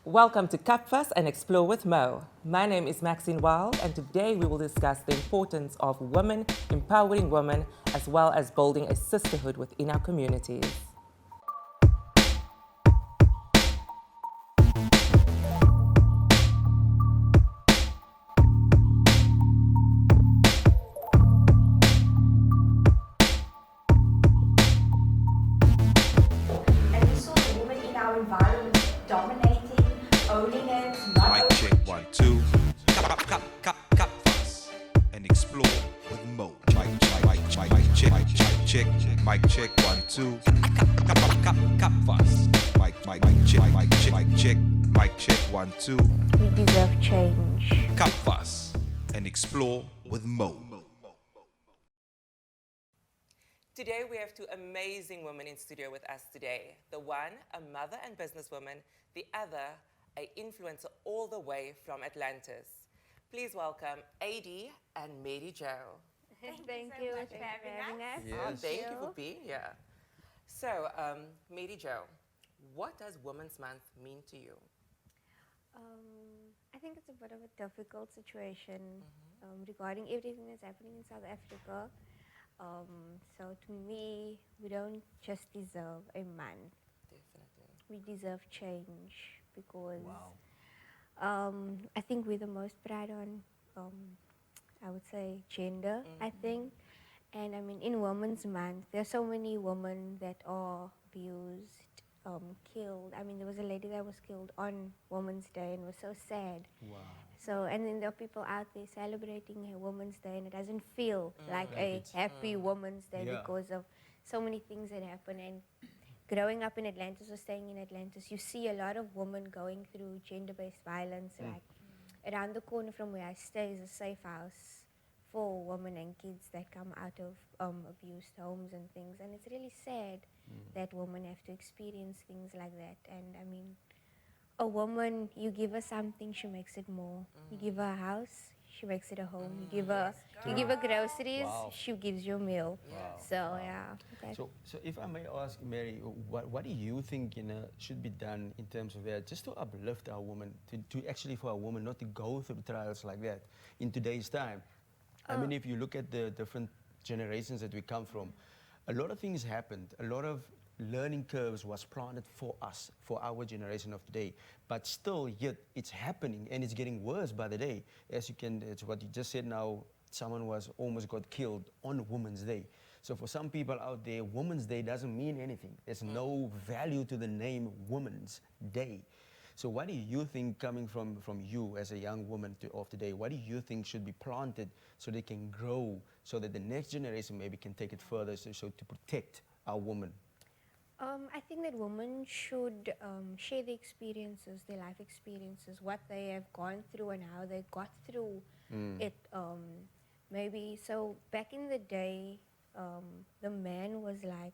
Welcome to Cup Fuss and Explore with Mo. My name is Maxine Wild, and today we will discuss the importance of women, empowering women, as well as building a sisterhood within our communities. And we saw the women in our environment dominating, owning it, not Mic check 1 2. Cup fuss and explore with Mo. Mic check. Mic check 1 2. Cup fuss. Mic check 1 2. We deserve change. Cup fuss and explore with Mo. Today we have two amazing women in studio with us today. The one, a mother and businesswoman, the other, an influencer all the way from Atlantis. Please welcome AD and Mary Jo. Thank you for having us. Oh, thank you for being here. So, Mary Jo, what does Women's Month mean to you? I think it's a bit of a difficult situation regarding everything that's happening in South Africa. So to me, we don't just deserve a month. Definitely. We deserve change because I think we're the most proud on, I would say, gender, I think. And I mean, in Women's Month, there are so many women that are abused, killed. I mean, there was a lady that was killed on Women's Day and was so sad. Wow. So, and then there are people out there celebrating a Women's Day, and it doesn't feel like a happy Women's Day Yeah. because of so many things that happen. And growing up in Atlantis or staying in Atlantis, you see a lot of women going through gender-based violence. Like around the corner from where I stay is a safe house for women and kids that come out of abused homes and things. And it's really sad that women have to experience things like that. And I mean, a woman, you give her something, she makes it more. You give her a house, she makes it a home. You give her groceries, Wow. she gives you a meal. So yeah. that- So if I may ask, Mary, what do you think should be done in terms of that, just to uplift our women, to actually for our women not to go through trials like that in today's time? I mean, if you look at the different generations that we come from, a lot of things happened. A lot of learning curves was planted for us, for our generation of today. But still, yet it's happening and it's getting worse by the day. It's what you just said now, someone almost got killed on Women's Day. So for some people out there, Women's Day doesn't mean anything. There's no value to the name Women's Day. So what do you think, coming from you as a young woman of today, what do you think should be planted so they can grow, so that the next generation maybe can take it further, so to protect our women? I think that women should share their experiences, their life experiences, what they have gone through and how they got through it. Maybe so back in the day, the man was like,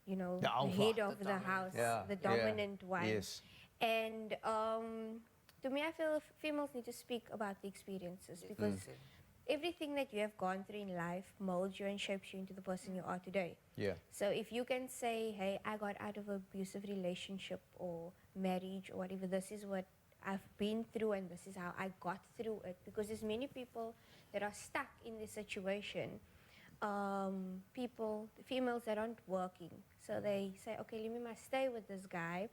The the alpha. head of the house, the dominant one. Yes. And to me, I feel females need to speak about the experiences because everything that you have gone through in life molds you and shapes you into the person you are today. Yeah. So if you can say, hey, I got out of an abusive relationship or marriage or whatever, this is what I've been through and this is how I got through it. Because there's many people that are stuck in this situation. Females that aren't working. So they say, okay, let me must stay with this guy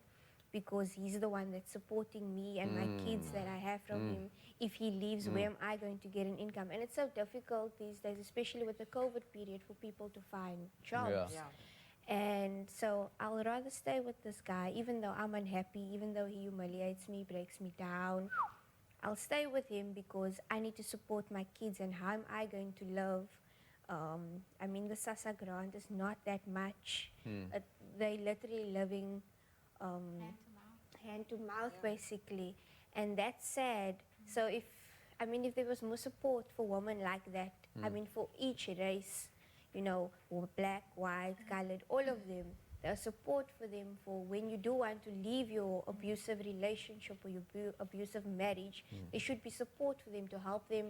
because he's the one that's supporting me and my kids that I have from him. If he leaves, where am I going to get an income? And it's so difficult these days, especially with the COVID period, for people to find jobs. Yeah. And so I'll rather stay with this guy, even though I'm unhappy, even though he humiliates me, breaks me down. I'll stay with him because I need to support my kids, and how am I going to live? I mean, the SASSA grant is not that much. They literally living hand to mouth basically, and that's sad. So if there was more support for women like that, I mean, for each race, black, white, colored, all of them, there's support for them for when you do want to leave your abusive relationship or your abusive marriage. There should be support for them to help them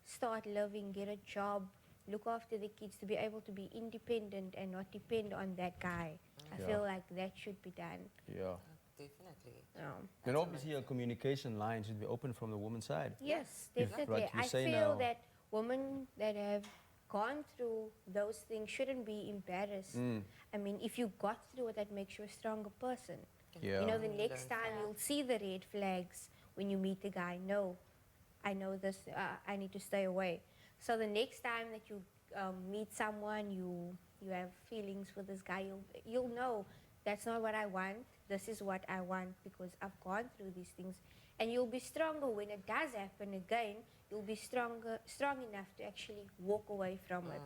start living, get a job, look after the kids, to be able to be independent and not depend on that guy. I feel like that should be done. Yeah. Definitely. And obviously, a communication line should be open from the woman's side. Yes, If definitely. what you I say feel now- that women that have gone through those things shouldn't be embarrassed. I mean, if you got through it, that makes you a stronger person. Yeah. You know, the next time you'll see the red flags when you meet the guy. No, I know this. I need to stay away. So the next time that you meet someone, you have feelings for this guy, you'll know that's not what I want. This is what I want because I've gone through these things, and you'll be stronger when it does happen again. You'll be strong enough to actually walk away from it,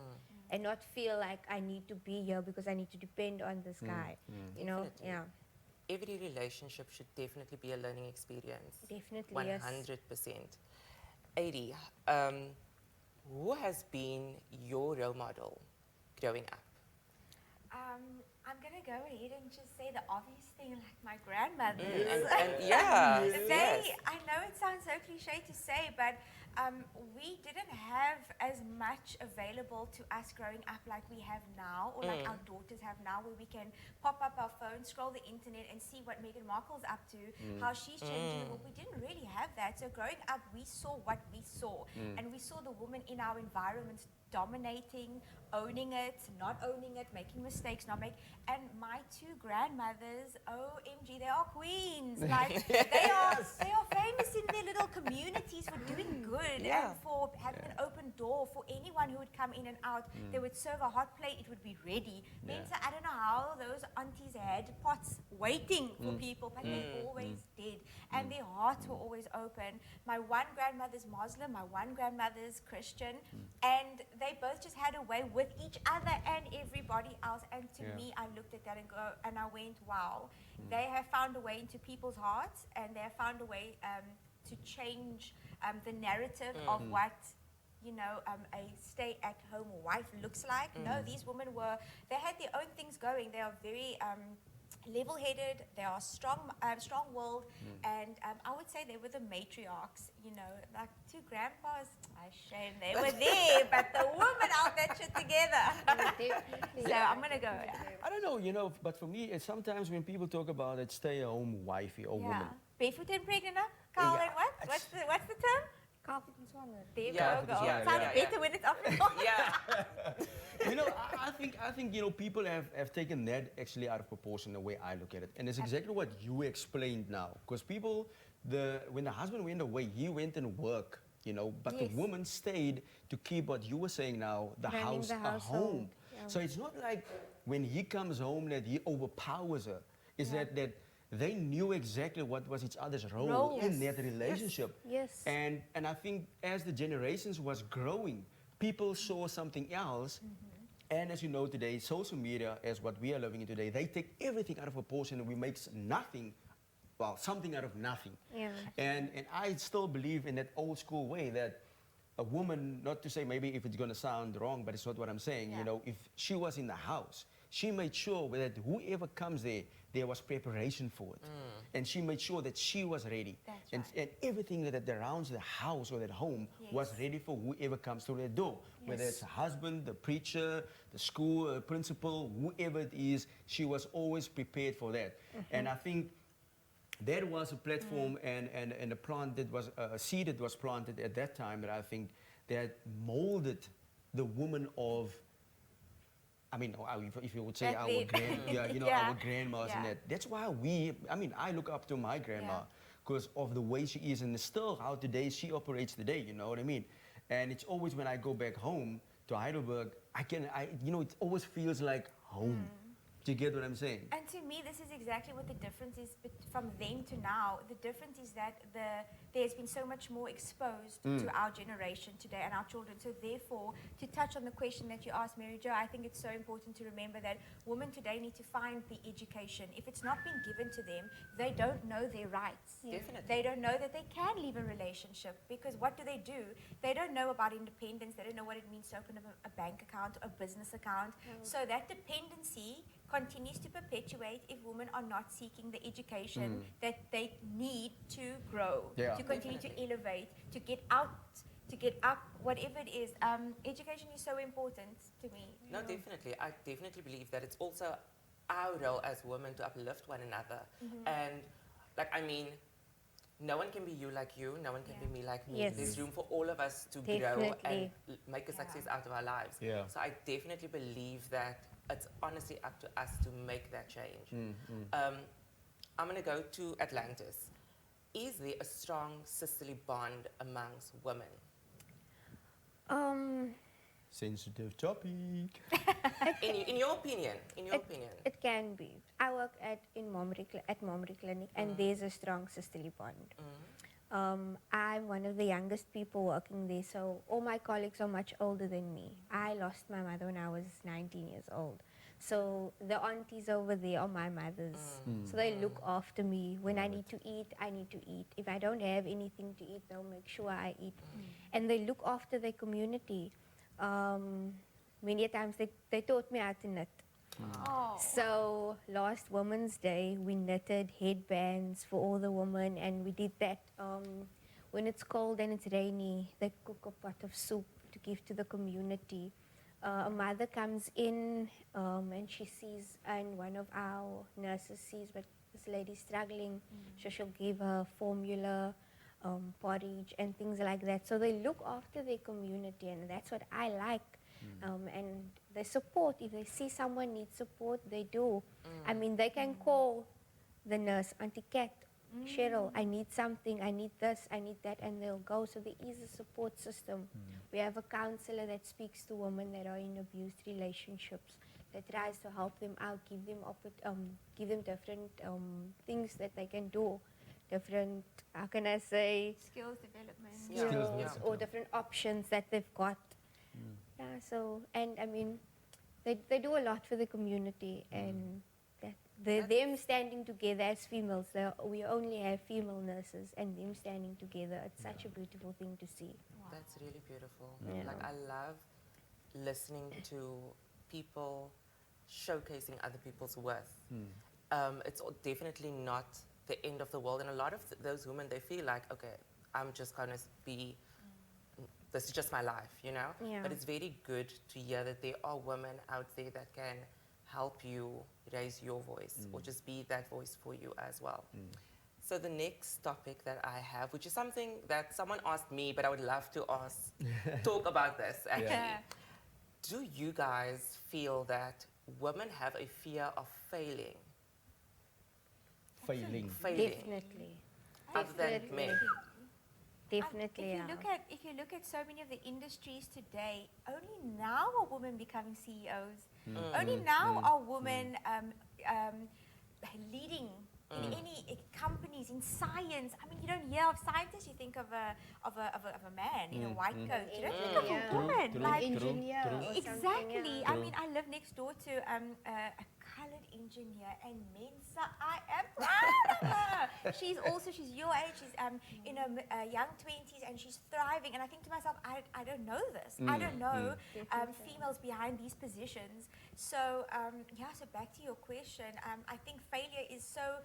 and not feel like I need to be here because I need to depend on this guy. You know, Definitely. yeah, Every relationship should definitely be a learning experience. definitely, yes. 100%. 80. Who has been your role model growing up? I'm going to go ahead and just say the obvious thing, like my grandmothers. Yeah, They, yes. I know it sounds so cliche to say, but we didn't have as much available to us growing up like we have now, or like our daughters have now, where we can pop up our phone, scroll the internet, and see what Meghan Markle's up to, how she's changing the world. We didn't really have that. So growing up, we saw what we saw, and we saw the women in our environments dominating, owning it, not owning it, making mistakes, not make. And my two grandmothers, OMG, they are queens. Like they are famous in their little communities for doing good and for having an open door for anyone who would come in and out. They would serve a hot plate, it would be ready. Mensa, I don't know how those aunties had pots waiting for people, but they always did. And their hearts were always open. My one grandmother's Muslim, my one grandmother's Christian, and they both just had a way with each other and everybody else. And to me, I looked at that and I went, wow, they have found a way into people's hearts, and they have found a way to change the narrative of what a stay-at-home wife looks like. No, these women they had their own things going. They are very level-headed, they are strong-willed, and I would say they were the matriarchs, like two grandpas, shame they were there, but the women held that shit together. Definitely. So I'm going to go, I don't know, but for me, it's sometimes when people talk about it, stay-at-home wifey or woman. Barefoot and pregnant, huh? Carl, and what? What's the term? Carpet and swan. There we Yeah, go. yeah, Sounds yeah, better when it's up. Yeah. I think people have taken that actually out of proportion the way I look at it, and it's exactly what you explained now. Because people, when the husband went away, he went and worked, but the woman stayed to keep what you were saying now, the Running house the a household. home. Yeah. So it's not like when he comes home that he overpowers her. It's that they knew exactly what was each other's role in that relationship. Yes. And I think as the generations was growing, people saw something else. And as you know today, social media, as what we are living in today, they take everything out of proportion and we make something out of nothing. Yeah. And I still believe in that old school way that a woman, not to say maybe if it's going to sound wrong, but it's not what I'm saying, if she was in the house, she made sure that whoever comes there was preparation for it. And she made sure that she was ready. That's And everything that surrounds the house or that home was ready for whoever comes through that door. Whether it's a husband, the preacher, the school principal, whoever it is, she was always prepared for that. And I think that was a platform and a plant that was a seed that was planted at that time that I think that molded the woman of, if you would say That our lead. our grandmas and Yeah. that. That's why I look up to my grandma because of the way she is and still how today she operates today, you know what I mean? And it's always when I go back home to Heidelberg, it always feels like home. Do you get what I'm saying? And to me, this is exactly what the difference is from then to now. The difference is that there's been so much more exposed to our generation today and our children. So therefore, to touch on the question that you asked, Mary Jo, I think it's so important to remember that women today need to find the education. If it's not been given to them, they don't know their rights. Definitely. They don't know that they can leave a relationship because what do? They don't know about independence. They don't know what it means to open a bank account, a business account. So that dependency continues to perpetuate if women are not seeking the education that they need to grow, to continue to elevate, to get out, to get up, whatever it is. Education is so important to me. No, definitely. I definitely believe that it's also our role as women to uplift one another. And, like, I mean, no one can be you like you, no one can be me like me. Yes. There's room for all of us to grow and Definitely. make a success out of our lives. Yeah. So I definitely believe that it's honestly up to us to make that change. I'm going to go to Atlantis. Is there a strong sisterly bond amongst women? Sensitive topic. In your opinion, It can be. I work at Momri Clinic, and there's a strong sisterly bond. I'm one of the youngest people working there, so all my colleagues are much older than me. I lost my mother when I was 19 years old. So the aunties over there are my mothers. So they look after me. When I need to eat, I need to eat. If I don't have anything to eat, they'll make sure I eat. And they look after their community. Many times they taught me how to knit. Oh. So last Women's Day, we knitted headbands for all the women, and we did that. When it's cold and it's rainy, they cook a pot of soup to give to the community. A mother comes in and she sees, and one of our nurses sees, but this lady's struggling, so she'll give her formula, porridge, and things like that. So they look after their community, and that's what I like. And they support. If they see someone needs support, they do. I mean, they can call the nurse, Auntie Kat, Cheryl, I need something, I need this, I need that, and they'll go. So there is a support system. We have a counselor that speaks to women that are in abused relationships, that tries to help them out, give them different things that they can do, different, how can I say, Skills development. Yeah. skills or different options that they've got. Yeah, so, and I mean, they do a lot for the community, and them standing together as females, we only have female nurses, and them standing together, it's such a beautiful thing to see. That's really beautiful. Yeah. Like, I love listening to people showcasing other people's worth. It's definitely not the end of the world. And a lot of those women, they feel like, okay, I'm just going to be, this is just my life, you know? Yeah. But it's very good to hear that there are women out there that can help you raise your voice or just be that voice for you as well. So the next topic that I have, which is something that someone asked me, but I would love to talk about this actually. Yeah. Do you guys feel that women have a fear of failing? Failing. Definitely. Other than men. Definitely, If you look at so many of the industries today, only now are women becoming CEOs. Only now are women leading in any companies, in science. I mean, you don't hear of scientists, you think of a man in a white coat. You don't think of a woman. Like, engineer or something, exactly. yeah. I mean, I live next door to a colored engineer, and Mensa, I am proud of her. She's your age. She's in her young 20s, and she's thriving. And I think to myself, I don't know this. I don't know females behind these positions. So so back to your question. I think failure is so.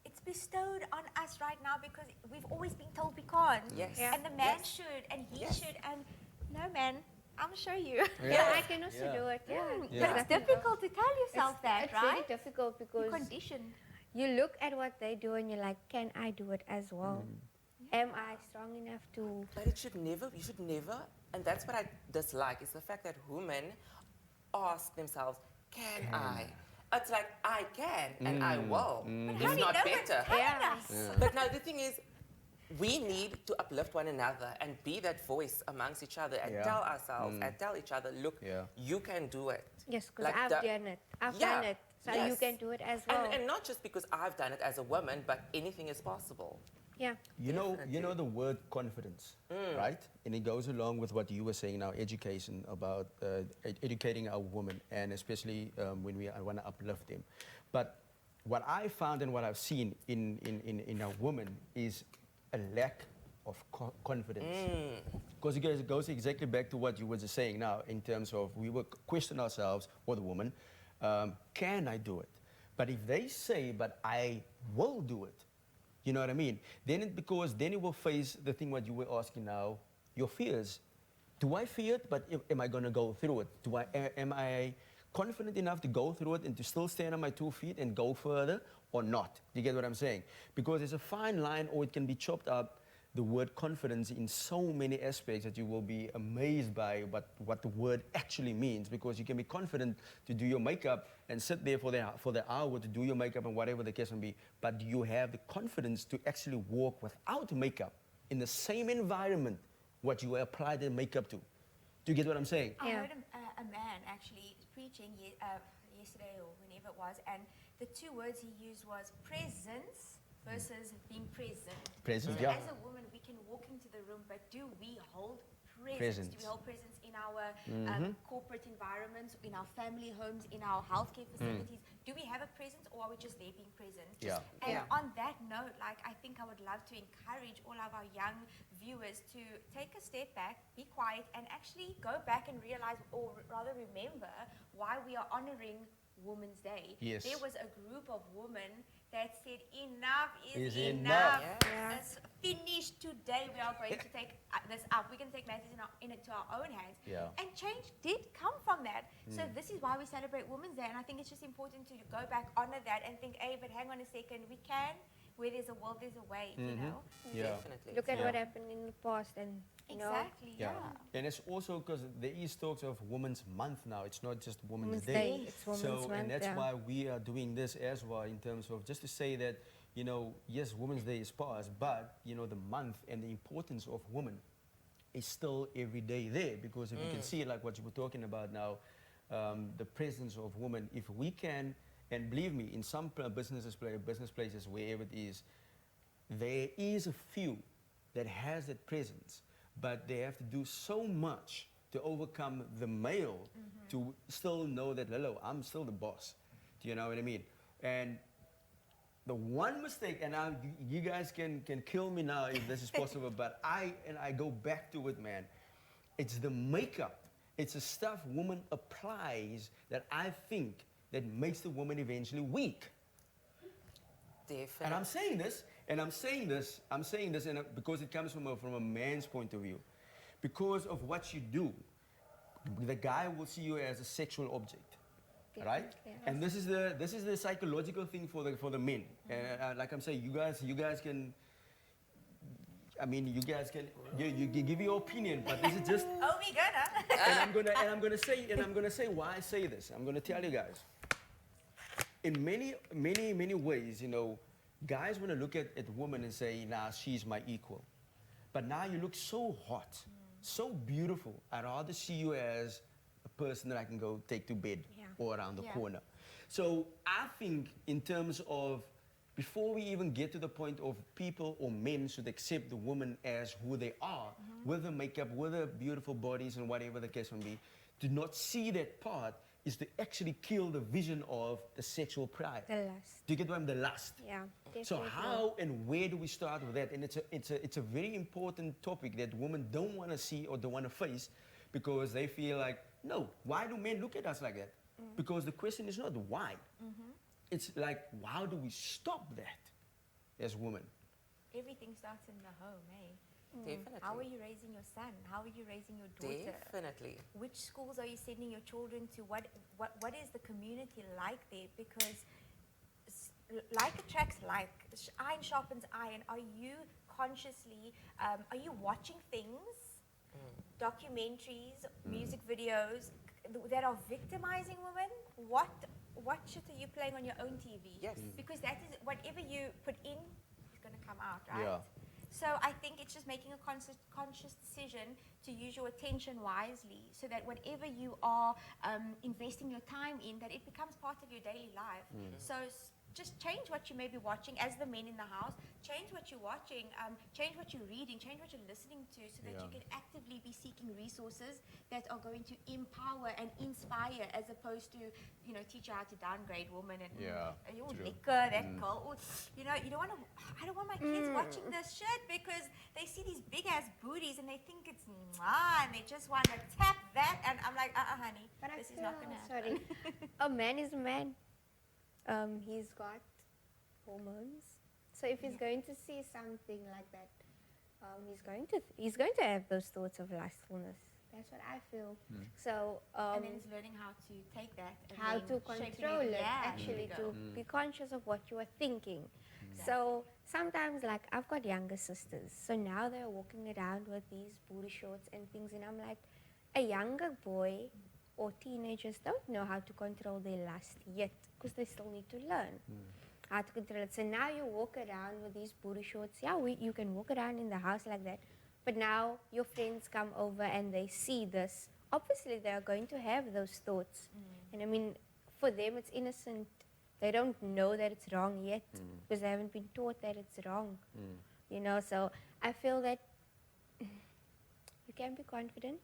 It's bestowed on us right now because we've always been told we can't. Yes. And the man Yes. should, and he Yes. should, and no man, I'm show you. Yeah, I can also do it. Yeah. But it's difficult to tell yourself that, it's right? very difficult because You're conditioned. you look at what they do and you're like, can I do it as well? Am I strong enough to? But you should never, and that's what I dislike, is the fact that women ask themselves, can I? It's like, I can and I will, But if how do you not know what's better. telling us? But now the thing is, we need to uplift one another and be that voice amongst each other and Yeah. tell ourselves and tell each other, look, Yeah. you can do it. Yes, because Like I've the- done it. I've Yeah, done it. So you yes. can do it as well. And not just because I've done it as a woman, but anything is possible. yeah. You know Definitely. the word confidence, right? And it goes along with what you were saying now, education, about educating our women, and especially when we want to uplift them. But what I found and what I've seen in our women is a lack of confidence. Because it goes exactly back to what you were just saying now, in terms of we will question ourselves, or the woman, can I do it? But if they say, but I will do it, you know what I mean? Then you will face the thing what you were asking now, your fears. Do I fear it? But am I going to go through it? Am I confident enough to go through it and to still stand on my 2 feet and go further or not? You get what I'm saying? Because there's a fine line, or it can be chopped up, the word confidence, in so many aspects that you will be amazed by what the word actually means. Because you can be confident to do your makeup and sit there for the hour to do your makeup and whatever the case may be, but do you have the confidence to actually walk without makeup in the same environment what you apply the makeup to? Do you get what I'm saying? I Yeah. heard a man actually preaching yesterday or whenever it was, and the two words he used was presence versus being present. Presence, So yeah. as a woman, we can walk into the room, but do we hold presence? Presence. Do we hold presence in our corporate environments, in our family homes, in our healthcare facilities? Do we have a presence, or are we just there being present? Yeah. And Yeah. on that note, like, I think I would love to encourage all of our young viewers to take a step back, be quiet, and actually go back and realize, or rather remember, why we are honoring Women's Day. Yes. There was a group of women that said, enough is Is enough. enough. Yeah. It's finished today. We are going to take this up. We're going to take matters into our own hands. Yeah. And change did come from that. So this is why we celebrate Women's Day. And I think it's just important to go back, honor that, and think, hey, but hang on a second, we can. Where there's a will, there's a way, you know? Yeah. Definitely. Look at Yeah. what happened in the past, and you know, Exactly, yeah. And it's also because there is talks of Women's Month now. It's not just Women's Women's Day. Day. It's Women's So, Month, and that's yeah. why we are doing this as well, in terms of just to say that, you know, yes, Women's Day is past, but, you know, the month and the importance of women is still every day there. Because if you can see, like what you were talking about now, the presence of women, if we can, and believe me, in some business places, wherever it is, there is a few that has that presence, but they have to do so much to overcome the male to still know that, hello, I'm still the boss. Do you know what I mean? And the one mistake, and you guys can kill me now if this is possible, but I go back to it, man. It's the makeup. It's the stuff woman applies that I think that makes the woman eventually weak. Definitely. And I'm saying this, because it comes from a man's point of view. Because of what you do, the guy will see you as a sexual object, right? Definitely. And this is the psychological thing for the men. And like I'm saying, you guys can. I mean, you guys can you give your opinion, but this is just. Oh, we gonna. and I'm gonna say why I say this. I'm gonna tell you guys. In many ways, you know, guys want to look at women and say, nah, she's my equal. But now you look so hot, so beautiful. I'd rather see you as a person that I can go take to bed Yeah. or around the Yeah. corner. So I think in terms of, before we even get to the point of people or men should accept the woman as who they are, with the makeup, with their beautiful bodies and whatever the case may be, to not see that part is to actually kill the vision of the sexual pride. the lust. Do you get what I'm the lust? Yeah. So Definitely. how and where do we start with that? And it's a very important topic that women don't want to see or don't want to face, because they feel like, no, why do men look at us like that? Because the question is not why. It's like, how do we stop that as women? Everything starts in the home, eh? Definitely. How are you raising your son? How are you raising your daughter? Definitely. Which schools are you sending your children to? What is the community like there? Because like attracts like. Iron sharpens iron. Are you consciously, are you watching things, documentaries, music videos that are victimizing women? What shit are you playing on your own TV? Yes. Because that is, whatever you put in is going to come out, right? Yeah. So I think it's just making a conscious decision to use your attention wisely, so that whatever you are investing your time in, that it becomes part of your daily life. So just change what you may be watching as the men in the house. Change what you're watching, change what you're reading, change what you're listening to, so that you can actively be seeking resources that are going to empower and inspire, as opposed to, you know, teach you how to downgrade women and you liquor, that girl. Ooh, you know, you don't want to. I don't want my kids watching this shit, because they see these big ass booties and they think it's mwah, and they just want to tap that. And I'm like, honey, But I this is feel, not gonna happen. sorry, a man is a man. He's got hormones. So if he's going to see something like that, he's going to have those thoughts of lustfulness. That's what I feel. So and then it's learning how to take that and how then to shaping control it, Yeah, actually, there you to go. be conscious of what you are thinking. So sometimes, like, I've got younger sisters, so now they're walking around with these booty shorts and things, and I'm like, a younger boy or teenagers don't know how to control their lust yet, because they still need to learn how to control it. So now you walk around with these booty shorts. Yeah, you can walk around in the house like that, but now your friends come over and they see this. Obviously, they are going to have those thoughts, and I mean, for them, it's innocent. They don't know that it's wrong yet because they haven't been taught that it's wrong. You know, so I feel that you can be confident.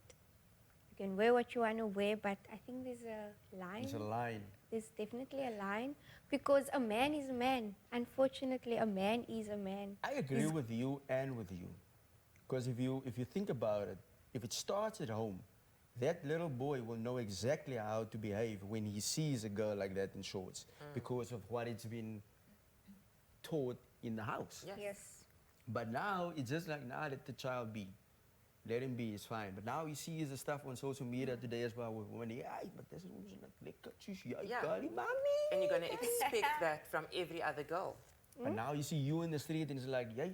You can wear what you want to wear, but I think there's a line. It's a line. There's definitely a line, because a man is a man. Unfortunately, a man is a man. I agree with you and with you. Because if you think about it, if it starts at home, that little boy will know exactly how to behave when he sees a girl like that in shorts because of what it's been taught in the house. Yes. Yes. But now it's just like, nah, let the child be. Let him be, it's fine. But now he sees the stuff on social media today as well with women. Yeah, but this is not lekker, Yeah. girlie, mommy. And you're going to expect that from every other girl. But now you see you in the street and it's like, yeah,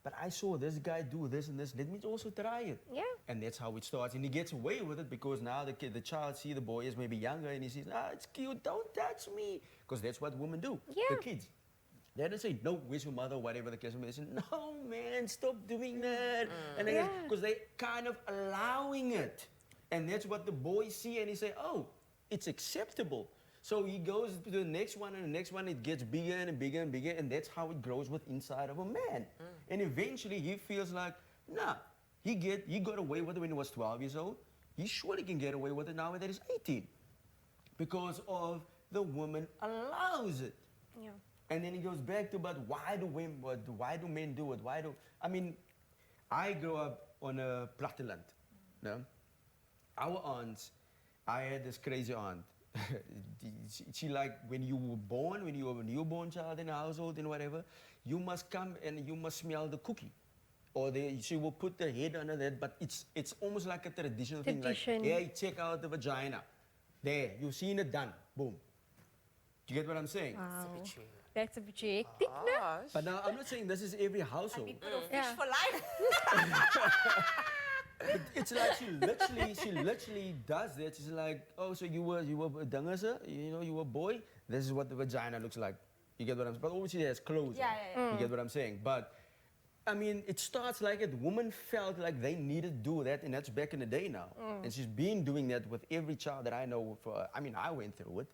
but I saw this guy do this and this. Let me also try it. Yeah. And that's how it starts. And he gets away with it because now the child see the boy is maybe younger and he says, ah, it's cute, don't touch me. Because that's what women do. Yeah. The kids. They don't say, no, where's your mother, whatever the case may be. They say, no, man, stop doing that. And Yeah. because they kind of allowing it. And that's what the boys see and he say, oh, it's acceptable. So he goes to the next one and the next one, it gets bigger and bigger and bigger, and that's how it grows with inside of a man. And eventually he feels like, nah, he got away with it when he was 12 years old. He surely can get away with it now that he's 18. Because of the woman allows it. Yeah. And then he goes back to, but why do men do it? I mean, I grew up on a platteland. No? Our aunts, I had this crazy aunt. she like, when you were a newborn child in a household and whatever, you must come and you must smell the cookie. Or she will put the head under that, but it's almost like a traditional thing. Like, Tradition. hey, check out the vagina. There, you've seen it done. Boom. Do you get what I'm saying? Wow. It's a bit true. That's a bit hectic, no? Gosh. But now, I'm not saying this is every household. Big little fish Yeah. for life. It's like she literally does that. She's like, oh, so you were a dangersa, you were a boy. This is what the vagina looks like. You get what I'm saying? But obviously there's clothes. Yeah, yeah, yeah. You get what I'm saying? But I mean, it starts like it. Women felt like they needed to do that, and that's back in the day now. And she's been doing that with every child that I know. I mean, I went through it,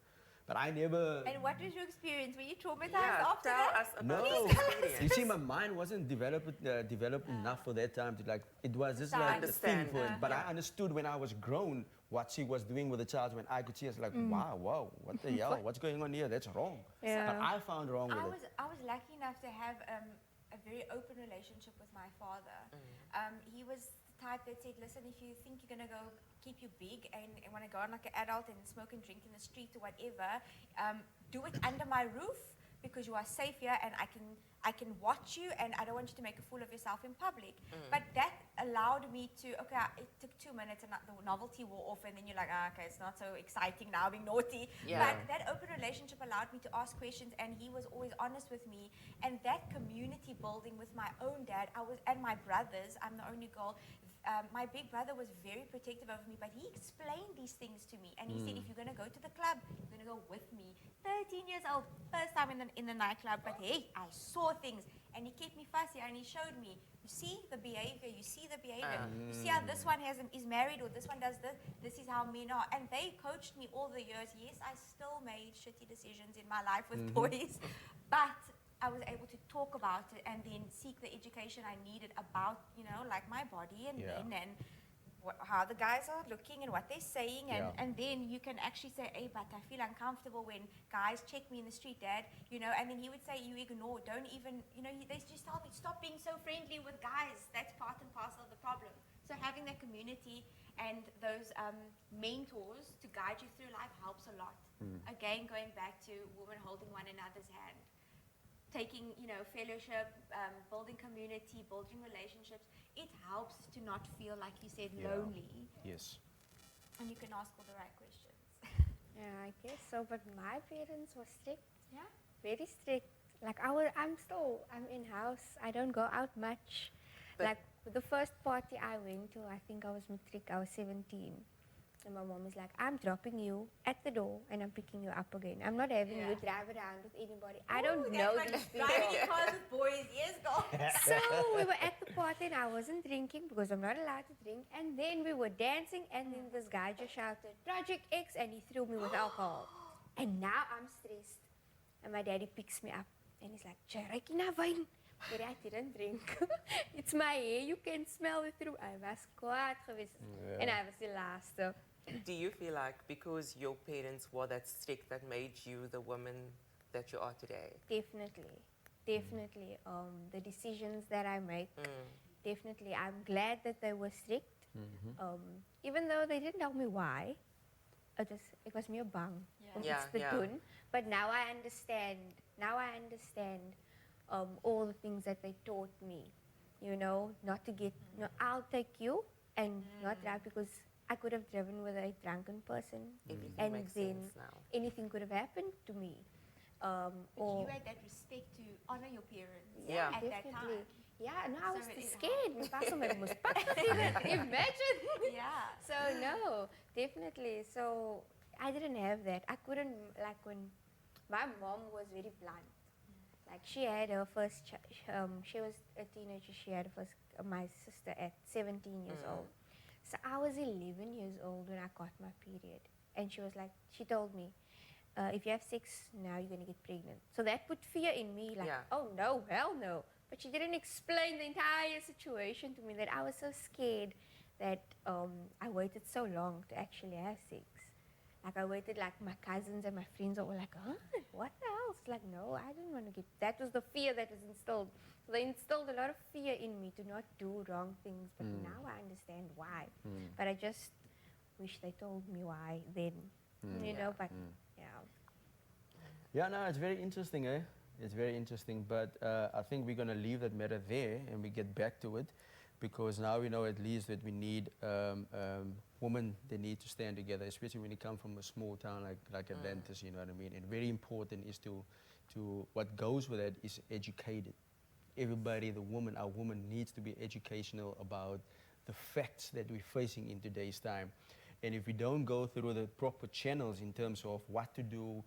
but I never. And what was your experience? Were you traumatized Yeah, after tell that? us about No, this experience. you see, my mind wasn't developed enough for that time to like. It was just like a thing Understand, for it. But yeah. I understood when I was grown what she was doing with the child. When I could see, I was like, wow, what the hell? What's going on here? That's wrong. Yeah. But I found wrong with it. I was lucky enough to have a very open relationship with my father. He was the type that said, listen, if you think you're going to go keep you big and want to go on like an adult and smoke and drink in the street or whatever, do it under my roof because you are safe here and I can watch you and I don't want you to make a fool of yourself in public. But that allowed me to, it took 2 minutes and the novelty wore off and then you're like, okay, it's not so exciting now being naughty. Yeah. But that open relationship allowed me to ask questions and he was always honest with me. And that community building with my own dad, and my brothers, I'm the only girl, my big brother was very protective of me, but he explained these things to me. And he said, if you're going to go to the club, you're going to go with me. 13 years old, first time in the nightclub, but hey, I saw things. And he kept me fussy and he showed me, you see the behavior, you see how this one is married or this one does this is how men are. And they coached me all the years. Yes, I still made shitty decisions in my life with boys, but I was able to talk about it and then seek the education I needed about, like my body and men and how the guys are looking and what they're saying. And then you can actually say, hey, but I feel uncomfortable when guys check me in the street, Dad, and then he would say, you ignore, don't even, they just tell me, stop being so friendly with guys. That's part and parcel of the problem. So having that community and those mentors to guide you through life helps a lot. Again, going back to women holding one another's hand. Taking, fellowship, building community, building relationships. it helps to not feel, like you said, Yeah. lonely, Yes. and you can ask all the right questions. Yeah, I guess so. But my parents were strict, Yeah? very strict. Like I'm in house. I don't go out much. But- Like the first party I went to, I think I was matric. I was 17. And my mom is like, I'm dropping you at the door and I'm picking you up again. I'm not having you Yeah. drive around with anybody. I don't know these people. Driving in cars with boys, yes, girl. So we were at the party and I wasn't drinking because I'm not allowed to drink. And then we were dancing and then this guy just shouted, Project X, and he threw me with alcohol. And now I'm stressed. And my daddy picks me up and he's like, Charakina wine. But I didn't drink. It's my hair, you can smell it through. I was kwaad geweest. Yeah. And I was the last. So. Do you feel like because your parents were that strict that made you the woman that you are today? Definitely, definitely. The decisions that I make, definitely. I'm glad that they were strict. Even though they didn't tell me why. It was meer bang. Om Yeah, iets te yeah. doen. But now I understand. Now I understand all the things that they taught me. You know, not to get. No, I'll take you and not drive because I could have driven with a drunken person, Everything and makes then sense now. anything could have happened to me. But Or you had that respect to honor your parents Yeah. at that definitely. time. Yeah, no, I was So too it scared. My pastor must imagine. Yeah. So no, definitely. So I didn't have that. I couldn't, like, when my mom was very blunt. Like, she had her first she was a teenager. She had my sister at 17 years old. So I was 11 years old when I got my period. And she was like, she told me, if you have sex now, you're going to get pregnant. So that put fear in me, like, Yeah. oh no, hell no. But she didn't explain the entire situation to me, that I was so scared that I waited so long to actually have sex. Like, I waited, like, my cousins and my friends were like, huh, what the hell? It's like, no, I didn't want to get, that was the fear that was instilled. So they instilled a lot of fear in me to not do wrong things, but now I understand why. But I just wish they told me why then, you know, but yeah. Yeah, no, it's very interesting, eh? It's very interesting, but I think we're going to leave that matter there and we get back to it because now we know at least that we need women, they need to stand together, especially when you come from a small town like Atlantis, you know what I mean? And very important is to what goes with that is educated. Everybody, our woman needs to be educational about the facts that we're facing in today's time. And if we don't go through the proper channels in terms of what to do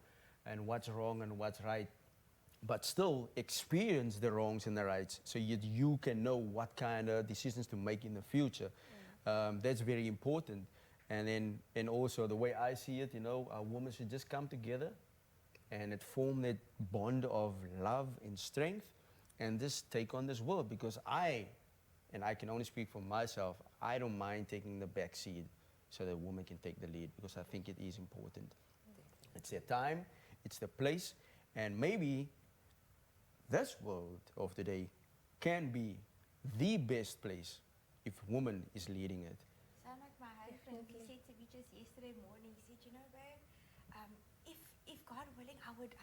and what's wrong and what's right, but still experience the wrongs and the rights so you can know what kind of decisions to make in the future. That's very important. And also the way I see it, you know, our women should just come together and it form that bond of love and strength and just take on this world because I can only speak for myself, I don't mind taking the back seat so that women can take the lead because I think it is important. It's their time, it's the place, and maybe this world of today can be the best place if woman is leading it. Sound like my husband, he said to me just yesterday morning, he said, you know, babe, if God willing, I would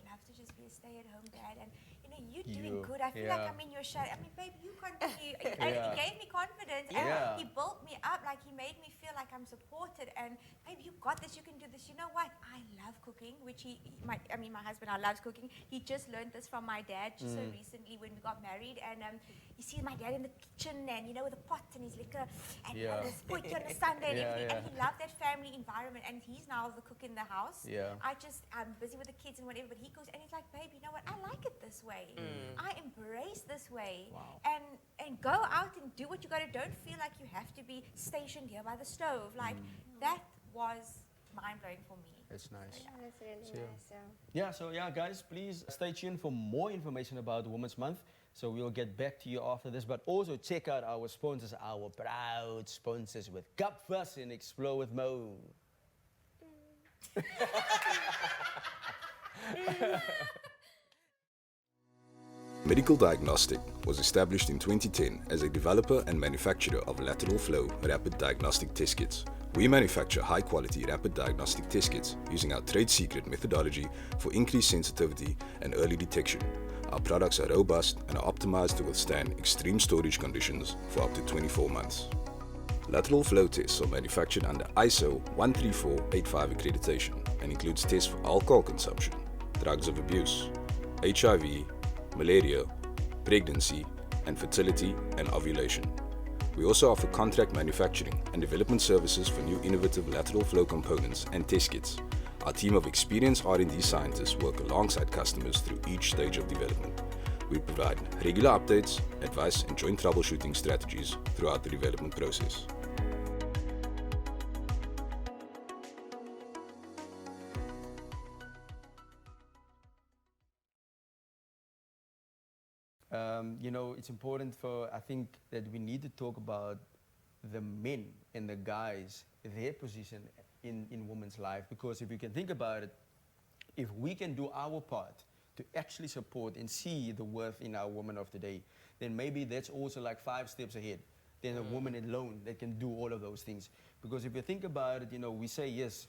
love to just be a stay-at-home dad. And, you know, you're doing good. I feel like I'm in your shadow. I mean, babe, you continue. And he gave me confidence. And Yeah. he built me up. Like, he made me feel like I'm supported. And, babe, you got this. You can do this. You know what? I love cooking, which my husband now loves cooking. He just learned this from my dad just so recently when we got married. And you see my dad in the kitchen and, you know, with a pot and his liquor. And this potjie on a Sunday. And he loved that family environment. And he's now the cook in the house. Yeah. I'm busy with the kids and whatever, but he goes and he's like, babe, you know what? I like it this way. I embrace this way. Wow. And go out and do what you got to. Don't feel like you have to be stationed here by the stove. Like, that was mind-blowing for me. That's nice. Yeah, that's really So- nice. So. Yeah, guys, please stay tuned for more information about Women's Month. So we'll get back to you after this, but also check out our sponsors, our proud sponsors with Cup Fuss and Explore with Mo. Medical Diagnostic was established in 2010 as a developer and manufacturer of lateral flow rapid diagnostic test kits. We manufacture high-quality rapid diagnostic test kits using our trade secret methodology for increased sensitivity and early detection. Our products are robust and are optimized to withstand extreme storage conditions for up to 24 months. Lateral flow tests are manufactured under ISO 13485 accreditation and includes tests for alcohol consumption, drugs of abuse, HIV, malaria, pregnancy, and fertility and ovulation. We also offer contract manufacturing and development services for new innovative lateral flow components and test kits. Our team of experienced R&D scientists work alongside customers through each stage of development. We provide regular updates, advice, and joint troubleshooting strategies throughout the development process. It's important I think that we need to talk about the men and the guys, their position in women's life. Because if you can think about it, if we can do our part to actually support and see the worth in our women of today, then maybe that's also like 5 steps ahead than a woman alone that can do all of those things. Because if you think about it, we say yes,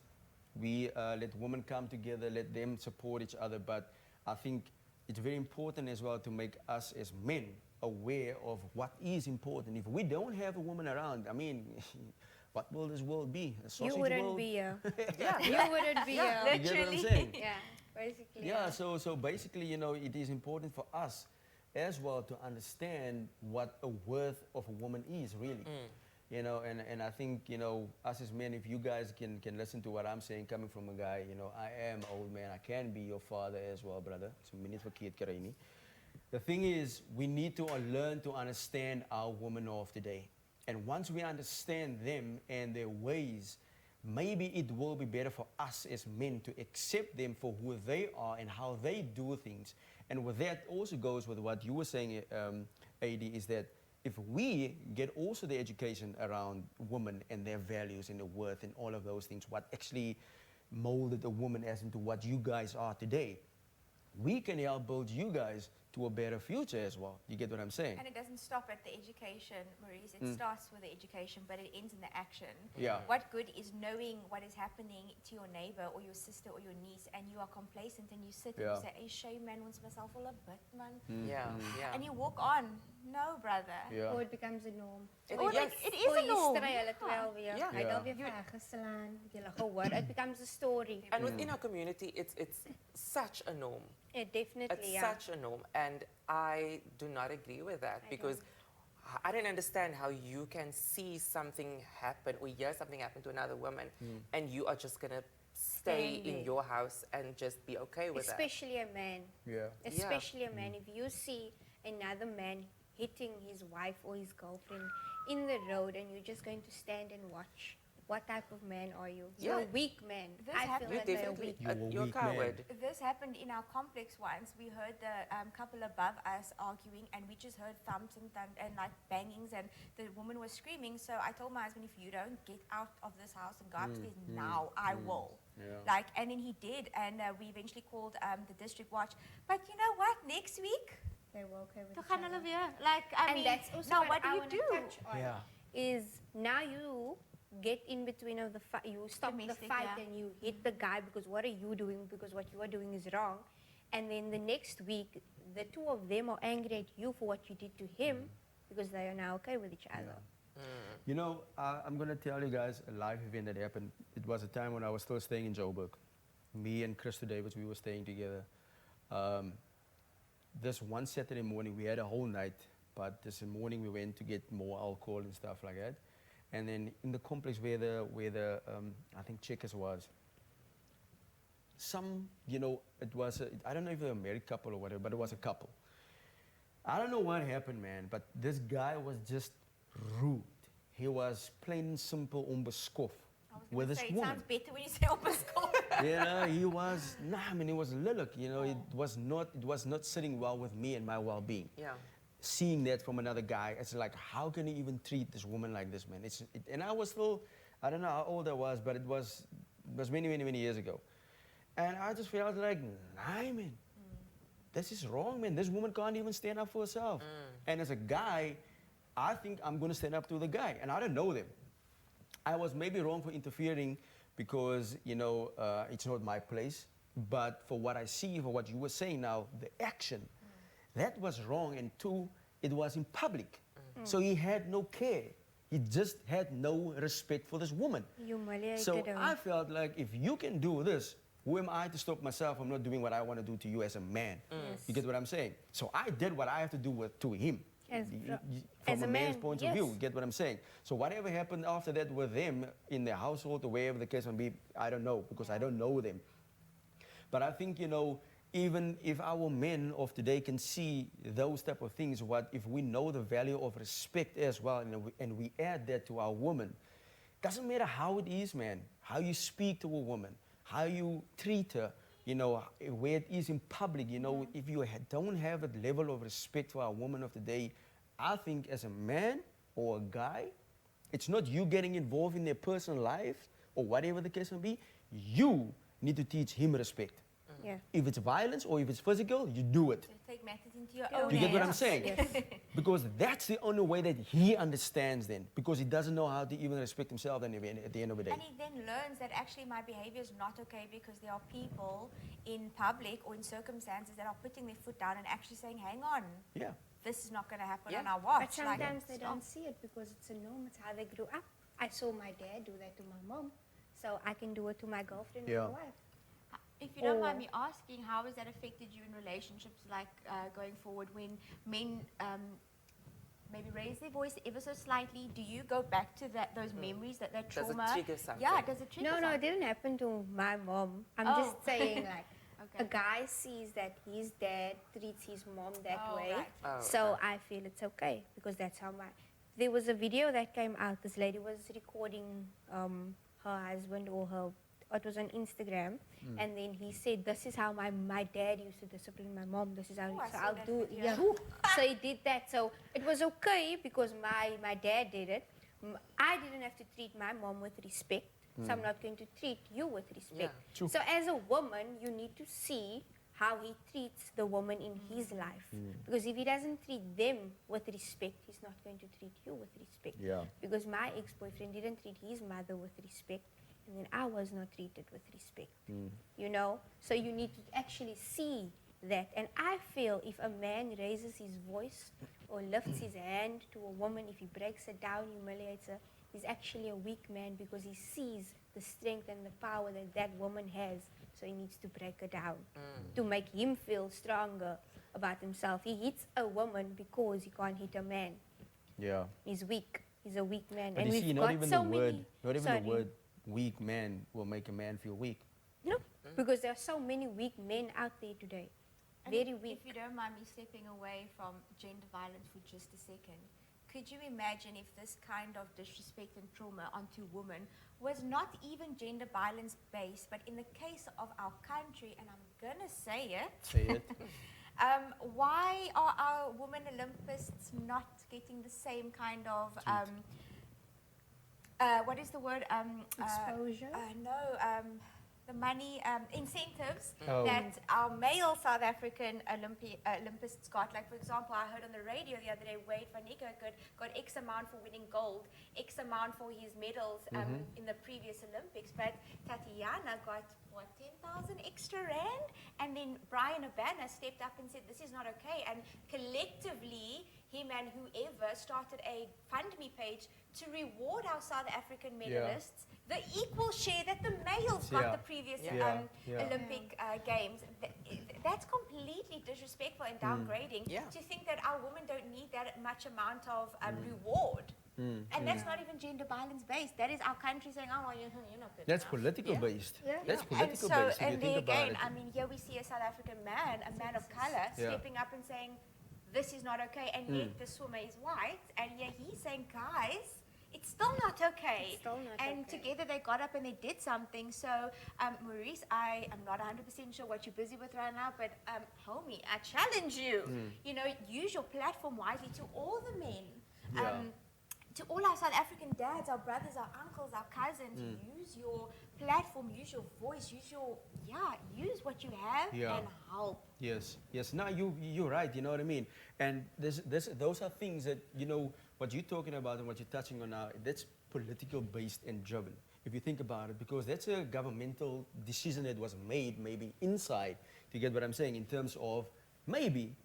we let women come together, let them support each other, but I think it's very important as well to make us as men aware of what is important. If we don't have a woman around, I mean, what will this world be? A sausage You wouldn't world? be here. Yeah. You wouldn't be here. You get what I'm saying? Yeah, basically. Yeah, so basically, it is important for us as well to understand what a worth of a woman is really. And I think, us as men, if you guys can listen to what I'm saying, coming from a guy, I am old man, I can be your father as well, brother. It's a minute for kid Karani. The thing is, we need to learn to understand our women of today. And once we understand them and their ways, maybe it will be better for us as men to accept them for who they are and how they do things. And with that also goes with what you were saying, AD, is that if we get also the education around women and their values and their worth and all of those things, what actually molded a woman as into what you guys are today, we can help build you guys to a better future as well. You get what I'm saying? And it doesn't stop at the education, Maurice. It starts with the education, but it ends in the action. Yeah. What good is knowing what is happening to your neighbor or your sister or your niece, and you are complacent and you sit and you say, "Hey, shame man, ons myself all a bit, man." Yeah, yeah. And you walk on. No, brother. Yeah. Or it becomes a norm. It Or is. like, it is Or a norm. gister hulle 12 weer. Ja. Hy het Ja. alweer vergeslaan. Julle gehoor. It becomes a story. And within our community, it's such a norm. Yeah, definitely, It's yeah. such a norm, and I do not agree with that because I don't understand how you can see something happen or hear something happen to another woman, and you are just gonna stay Stand in there. your house and just be okay with Especially a man. Yeah. Especially a man. If you see another man hitting his wife or his girlfriend in the road and you're just going to stand and watch, what type of man are you? You're a Yeah. weak man. This I feel happened- You that they're definitely, weak. You're a you're a weak man. coward. This happened in our complex once. We heard the couple above us arguing, and we just heard thumps and like bangings, and the woman was screaming. So I told my husband, if you don't get out of this house and go upstairs now, I will. Yeah. Like, and then he did, and we eventually called the district watch. But you know what? Next week, They were okay with toe each gaan other. hulle weer. Like, I And mean, that's also now what what do I you wanna do? touch on. Yeah. Is now you get in between of the fight, you stop Domestic, the fight yeah. and you hit the guy because what are you doing, because what you are doing is wrong, and then the next week the two of them are angry at you for what you did to him because they are now okay with each other. I'm going to tell you guys a live event that happened. It was a time when I was still staying in Joburg. Me and Christo Davids, we were staying together. This one Saturday morning, we had a whole night, but this morning we went to get more alcohol and stuff like that. And then in the complex where the I think Checkers was, it was, I don't know if they were a married couple or whatever, but it was a couple. I don't know what happened, man, but this guy was just rude. He was plain and simple onbeskof I was with gonna this say, it woman. sounds better when you say op school. He was, he was lilac, it was not sitting well with me and my well-being. Yeah. Seeing that from another guy, it's like, how can you even treat this woman like this, man? And I was still, I don't know how old I was, but it was many, many, many years ago. And I just felt like, nah, man, this is wrong, man. This woman can't even stand up for herself. And as a guy, I think I'm going to stand up to the guy. And I don't know them. I was maybe wrong for interfering because, it's not my place. But for what I see, for what you were saying now, the action, that was wrong, and two, it was in public. So he had no care. He just had no respect for this woman. Humiliated So her. I felt like if you can do this, who am I to stop myself from not doing what I want to do to you as a man? Yes. You get what I'm saying? So I did what I have to do to him. As From as a a man's man, point yes. of view, you get what I'm saying? So whatever happened after that with them in their household or wherever the case may be, I don't know, because I don't know them. But I think, even if our men of today can see those type of things, what if we know the value of respect as well, and we add that to our woman, doesn't matter how it is, man, how you speak to a woman, how you treat her, where it is in public, if you don't have that level of respect for our woman of today, I think as a man or a guy, it's not you getting involved in their personal life or whatever the case may be, you need to teach him respect. Yeah. If it's violence or if it's physical, you do it. So take matters into your Yeah. own You get what I'm hands. saying? Yes. Because that's the only way that he understands then, because he doesn't know how to even respect himself then at the end of the day. And he then learns that actually my behavior is not okay because there are people in public or in circumstances that are putting their foot down and actually saying, hang on, Yeah. this is not going to happen Yeah. on our watch. But sometimes they stop. don't see it because it's a norm. It's how they grew up. I saw my dad do that to my mom, so I can do it to my girlfriend Yeah. or my wife. If you don't mind Or- me asking, how has that affected you in relationships, like going forward when men maybe raise their voice ever so slightly? Do you go back to those memories, that Does it trauma? trigger something? Yeah, does it trigger No, something? it didn't happen to my mom. I'm Oh. just saying, like, Okay. a guy sees that his dad treats his mom that Oh, way, right. Oh, so okay. I feel it's okay because that's how my. There was a video that came out. This lady was recording her husband or her. It was on Instagram, and then he said, "This is how my dad used to discipline my mom. This is how Oh, I so saw I'll that do." video. Yeah. So he did that. So it was okay because my dad did it. I didn't have to treat my mom with respect, so I'm not going to treat you with respect. Yeah. True. So as a woman, you need to see how he treats the woman in his life. Because if he doesn't treat them with respect, he's not going to treat you with respect. Yeah. Because my ex-boyfriend didn't treat his mother with respect, and then I was not treated with respect. So you need to actually see that. And I feel if a man raises his voice or lifts his hand to a woman, if he breaks her down, humiliates her, he's actually a weak man because he sees the strength and the power that that woman has. So he needs to break her down to make him feel stronger about himself. He hits a woman because he can't hit a man. Yeah. He's weak. He's a weak man. But and you we've see, got not even so the many. word, Sorry. weak man will make a man feel weak. No, because there are so many weak men out there today. And Very if- weak. If you don't mind me stepping away from gender violence for just a second, could you imagine if this kind of disrespect and trauma onto women was not even gender violence based, but in the case of our country, and I'm gonna say it, Say it. why are our women Olympists not getting the same kind of what is the word? Exposure? The money incentives Oh. that our male South African Olympists got. Like, for example, I heard on the radio the other day, Wade van Niekerk got X amount for winning gold, X amount for his medals in the previous Olympics. But Tatiana got, what, 10,000 extra rand? And then Brian Abana stepped up and said, this is not okay. And collectively, him and whoever started a FundMe page to reward our South African medalists the equal share that the males got Yeah. the previous Yeah. Yeah. Olympic Games. That's completely disrespectful and downgrading Yeah. to think that our women don't need that much amount of reward. And that's not even gender violence based. That is our country saying, oh, well, you're not good That's enough. political based. Yeah. That's And political so, based. If you and think there about again, it. I mean, here we see a South African man, a man of color, stepping up and saying, this is not okay. And yet the swimmer is white, and yet he's saying, guys, it's still not okay. It's still not and okay. together they got up and they did something. So, Maurice, I am not 100% sure what you're busy with right now, but homie, I challenge you. You know, use your platform wisely to all the men. Yeah. To all our South African dads, our brothers, our uncles, our cousins, use your platform, use your voice, use what you have Yeah. and help. Yes, yes. Now you're right. You know what I mean. And those are things that what you're talking about and what you're touching on now. That's political based and driven. If you think about it, because that's a governmental decision that was made, maybe inside. To get what I'm saying in terms of maybe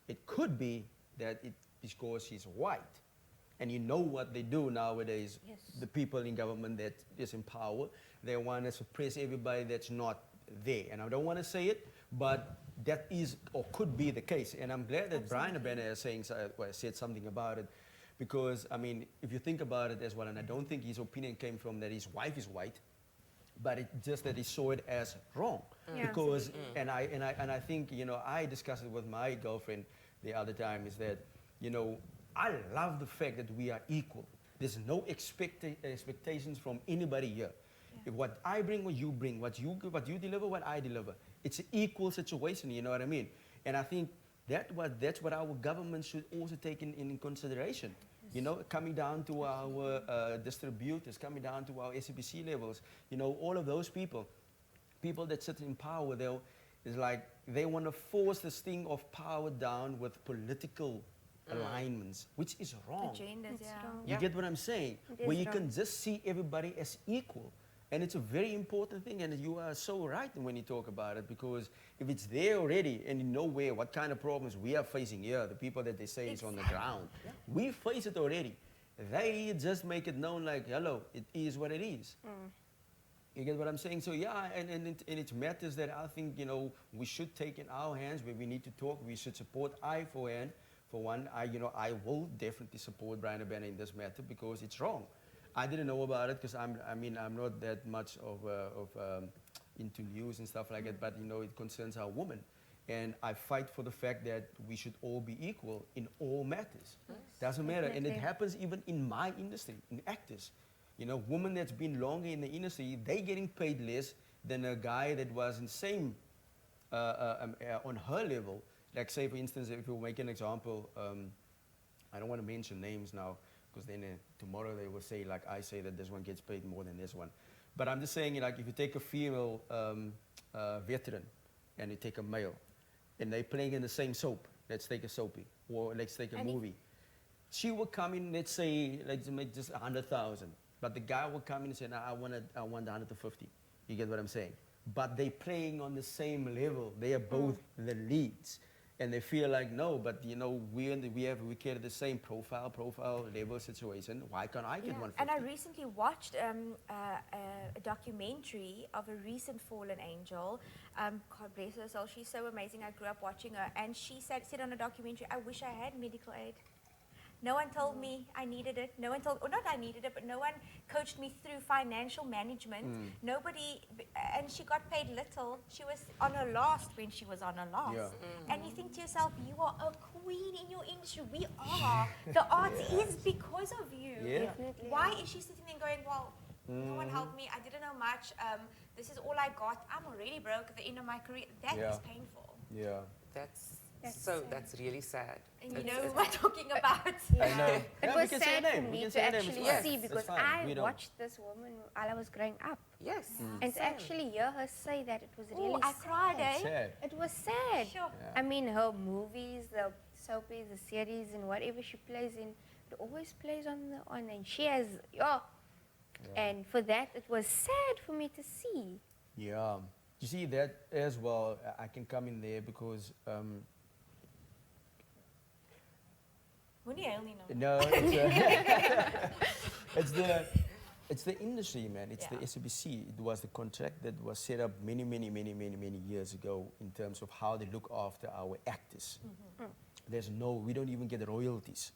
It could be that it's because she's white. And you know what they do nowadays, Yes. the people in government that is in power, they want to suppress everybody that's not there. And I don't want to say it, but that is or could be the case. And I'm glad that Brian Abena is saying, said something about it, because, I mean, if you think about it as well, and I don't think his opinion came from that his wife is white, but it just that he saw it as wrong. Yeah. Because, and I think, you know, I discussed it with my girlfriend the other time, is that, you know, I love the fact that we are equal. There's no expectations from anybody here. If what I bring, what you bring, what you deliver, what I deliver. It's an equal situation, you know what I mean? And I think that's what our government should also take in consideration. You know, coming down to our distributors, coming down to our SABC levels, you know, all of those people that sit in power, it's like they want to force this thing of power down with political alignments, which is wrong. Agendas, It's yeah. wrong. You get what I'm saying? It Where is you can wrong. just see everybody as equal. And it's a very important thing, and you are so right when you talk about it, because if it's there already and you know what kind of problems we are facing here, the people that they say is on the ground, we face it already. They just make it known like, hello, it is what it is. You get what I'm saying? So yeah, and it matters that I think, you know, we should take in our hands where we need to talk. We should support for one. I will definitely support Brian Abena in this matter because it's wrong. I didn't know about it because I'm not that much into news and stuff like that, but you know, it concerns our women. And I fight for the fact that we should all be equal in all matters. Doesn't matter. And it Definitely. happens even in my industry, in actors. You know, women that's been longer in the industry, they getting paid less than a guy that was in same, on her level. Like say, for instance, if you make an example, I don't want to mention names now, because then tomorrow they will say, like I say, that this one gets paid more than this one. But I'm just saying, like, if you take a female veteran and you take a male, and they're playing in the same soap, let's take a soapy, or let's take a movie. She will come in, let's say, let's make just 100,000. But the guy will come in and say, no, I want 150. You get what I'm saying? But they're playing on the same level. They are both the leads. And they feel like, no, but you know, we carry the same profile level situation. Why can't I get 150? And I recently watched a documentary of a recent fallen angel. God bless her soul. She's so amazing. I grew up watching her. And she said on a documentary, I wish I had medical aid. No one told me I needed it. No one told, or not I needed it, but no one coached me through financial management. Nobody, and she got paid little. She was on her last when she was on her last. Yeah. And you think to yourself, you are a queen in your industry. We are. The art is because of you. Yeah. Definitely. Why is she sitting there going, well, no one helped me. I didn't know much. This is all I got. I'm already broke at the end of my career. That is painful. Yeah. That's really sad. And you know who I'm talking about. I know. It Yeah, we was can say her sad for name. We me can to say her name. It's actually fine. see It's because fine. We I don't- watched this woman while I was growing up. Yes. And to actually hear her say that, it was really Oh, I cried, sad. eh? Sad. It was sad. Sure. I mean, her movies, the soapies, the series, and whatever she plays in, it always plays on, and she has, and for that, it was sad for me to see. Yeah. You see that as well, I can come in there because Moenie huil nie nou. no, it's the industry, man. It's the Yeah. SABC. It was the contract that was set up many years ago in terms of how they look after our actors. We don't even get royalties.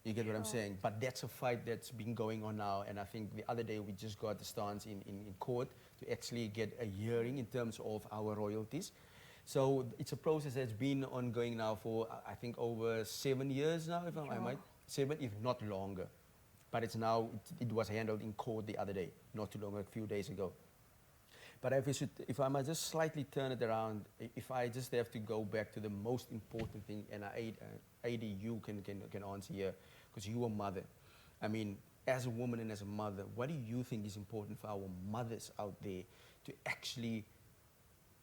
You get what I'm saying? But that's a fight that's been going on now, and I think the other day we just got the stance in court to actually get a hearing in terms of our royalties. So it's a process that's been ongoing now for, I think, over 7 years now, if I might. 7, if not longer. But it's now, it was handled in court the other day, not too long, a few days ago. But if I might just slightly turn it around, if I just have to go back to the most important thing, and Ada, you can answer here, because you are a mother. I mean, as a woman and as a mother, what do you think is important for our mothers out there to actually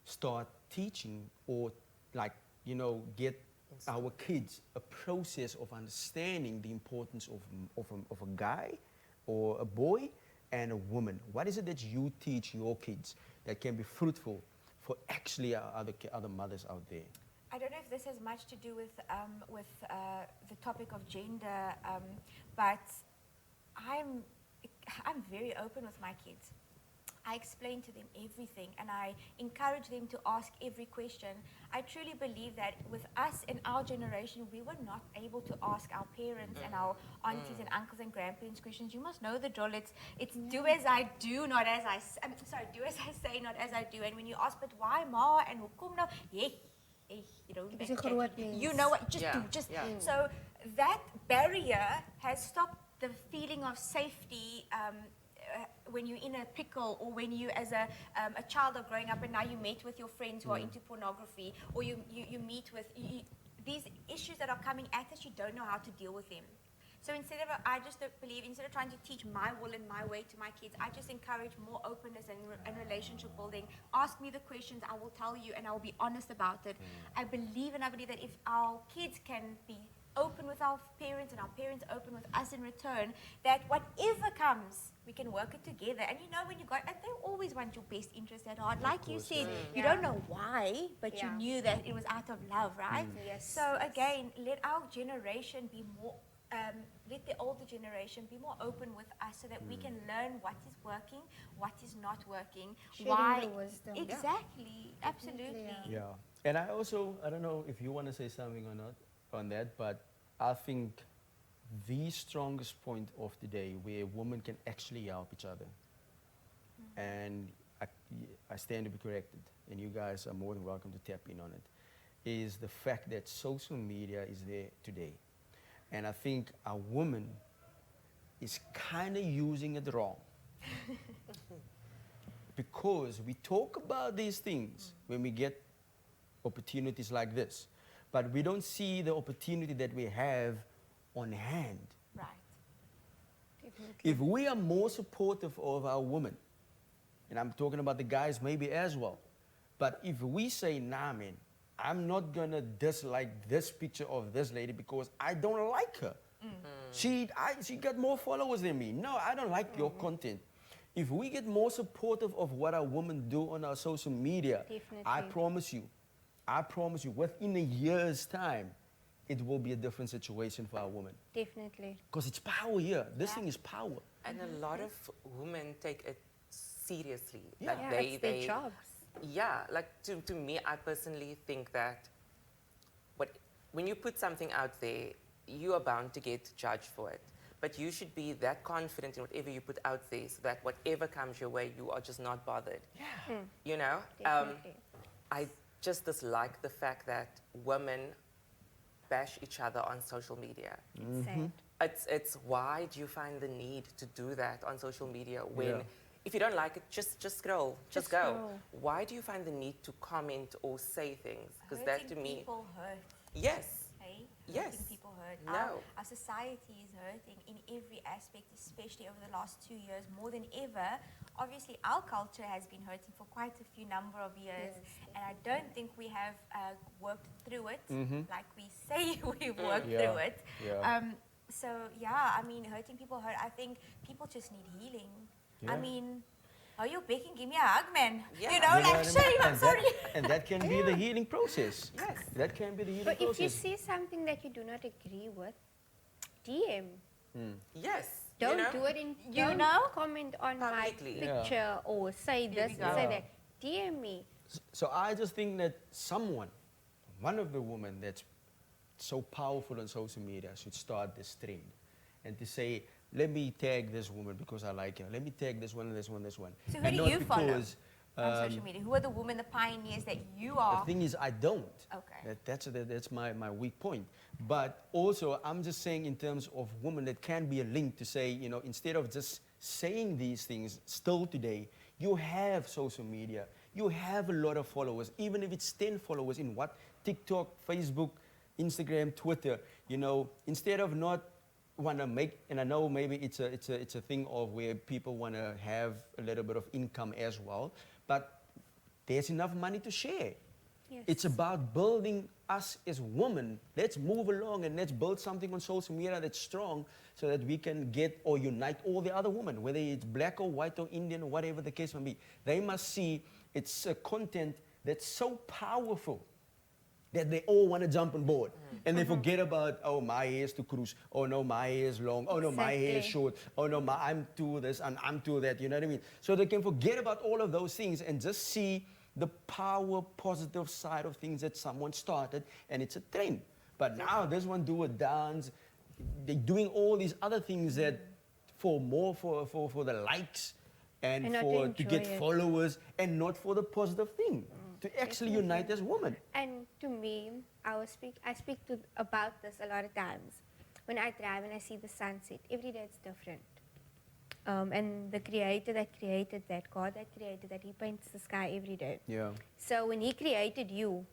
start teaching or, like, you know, get our kids a process of understanding the importance of a guy or a boy and a woman? What is it that you teach your kids that can be fruitful for actually other mothers out there? I I don't know if this has much to do with the topic of gender, but I'm very open with my kids. I explain to them everything and I encourage them to ask every question. I truly believe that with us in our generation, we were not able to ask our parents and our aunties and uncles and grandparents questions. You must know the drill. It's do as I do, not as I I'm sorry, do as I say, not as I do. And when you ask, but why, ma, and hoekom nou? Yeah, you know, Dis 'n groot you mens. know what, just Yeah, do, just. yeah. So that barrier has stopped the feeling of safety when you're in a pickle, or when you as a child are growing up and now you meet with your friends who are into pornography, or you meet with these issues that are coming at us, you don't know how to deal with them. So instead of trying to teach my will and my way to my kids, I just encourage more openness and relationship building. Ask me the questions, I will tell you, and I will be honest about it. I believe that if our kids can be open with our parents and our parents open with us in return, that whatever comes, we can work it together. And you know, when you got, and they always want your best interest at heart. Like you said, you don't know why, but you Yeah. knew that it was out of love, right? Yes. So again, let our generation be more, let the older generation be more open with us, so that we can learn what is working, what is not working, Sharing why. the wisdom. Yeah. Exactly, absolutely. yeah. Yeah. And I don't know if you want to say something or not on that, but I think the strongest point of the day where women can actually help each other, and I stand to be corrected, and you guys are more than welcome to tap in on it, is the fact that social media is there today. And I think a woman is kind of using it wrong. Because we talk about these things when we get opportunities like this, but we don't see the opportunity that we have on hand. Right. Definitely. If we are more supportive of our women, and I'm talking about the guys maybe as well, but if we say, nah, man, I'm not gonna dislike this picture of this lady because I don't like her. She got more followers than me. No, I don't like your content. If we get more supportive of what our women do on our social media, I Definitely. promise you, within a year's time, it will be a different situation for our women. Definitely. Because it's power here. This thing is power. And a lot of women take it seriously. Yeah. Like Yeah, it's their jobs. Yeah, like to me, I personally think that when you put something out there, you are bound to get judged for it. But you should be that confident in whatever you put out there, so that whatever comes your way, you are just not bothered. Yeah. You know? Definitely. I just dislike the fact that women bash each other on social media. It's sad. It's why do you find the need to do that on social media when Yeah. if you don't like it, just scroll, just go. scroll. Why do you find the need to comment or say things? Because that to Hurting me, people hurt. yes, Hey? Yes. Hurting people hurt. No. Our society is hurting in every aspect, especially over the last 2 years, more than ever. Obviously, our culture has been hurting for quite a few number of years, Yes. and I don't think we have worked through it like we say we've Mm. worked Yeah. through it. Yeah. So yeah, I mean, hurting people hurt. I think people just need healing. I Yeah. mean, oh, you're begging, give me a hug, man. Yeah. You know, You know like, what I mean? shame, I'm And sorry. and that can be the healing process. Yes. That can be the healing But if you process. see something that you do not agree with, DM. yes. Don't you know? do it in. You Don't know? comment on my Publicly. Yeah. picture or say There we this, go. say Yeah. that. DM me. So I just think that one of the women that's so powerful on social media should start this trend and to say, let me tag this woman because I like her. Let me tag this one, this one, this one. So who And do not you follow because, on social media? Who are the women, the pioneers that you are? The thing is, I don't. Okay. That's my weak point. But also, I'm just saying in terms of women, that can be a link to say, you know, instead of just saying these things, still today, you have social media. You have a lot of followers, even if it's 10 followers in what? TikTok, Facebook, Instagram, Twitter. You know, instead of not want to make, and I know maybe it's a thing of where people want to have a little bit of income as well, but there's enough money to share. Yes. It's about building us as women. Let's move along and let's build something on social media that's strong so that we can get or unite all the other women, whether it's black or white or Indian or whatever the case may be. They must see it's a content that's so powerful that they all want to jump on board. And they forget about, oh, my hair is too cruise. Oh, no, my hair is long. Oh, no, my hair is Exactly. short. Oh, no, I'm too this and I'm too that. You know what I mean? So they can forget about all of those things and just see the power, positive side of things that someone started, and it's a trend. But now this one do a dance. They're doing all these other things that for more for the likes and And not for to to get enjoy it. followers and not for the positive thing. To actually unite as women. And to me, I speak to about this a lot of times. When I drive and I see the sunset, every day it's different. And the creator that created that, God that created that, he paints the sky every day. Yeah. So when he created you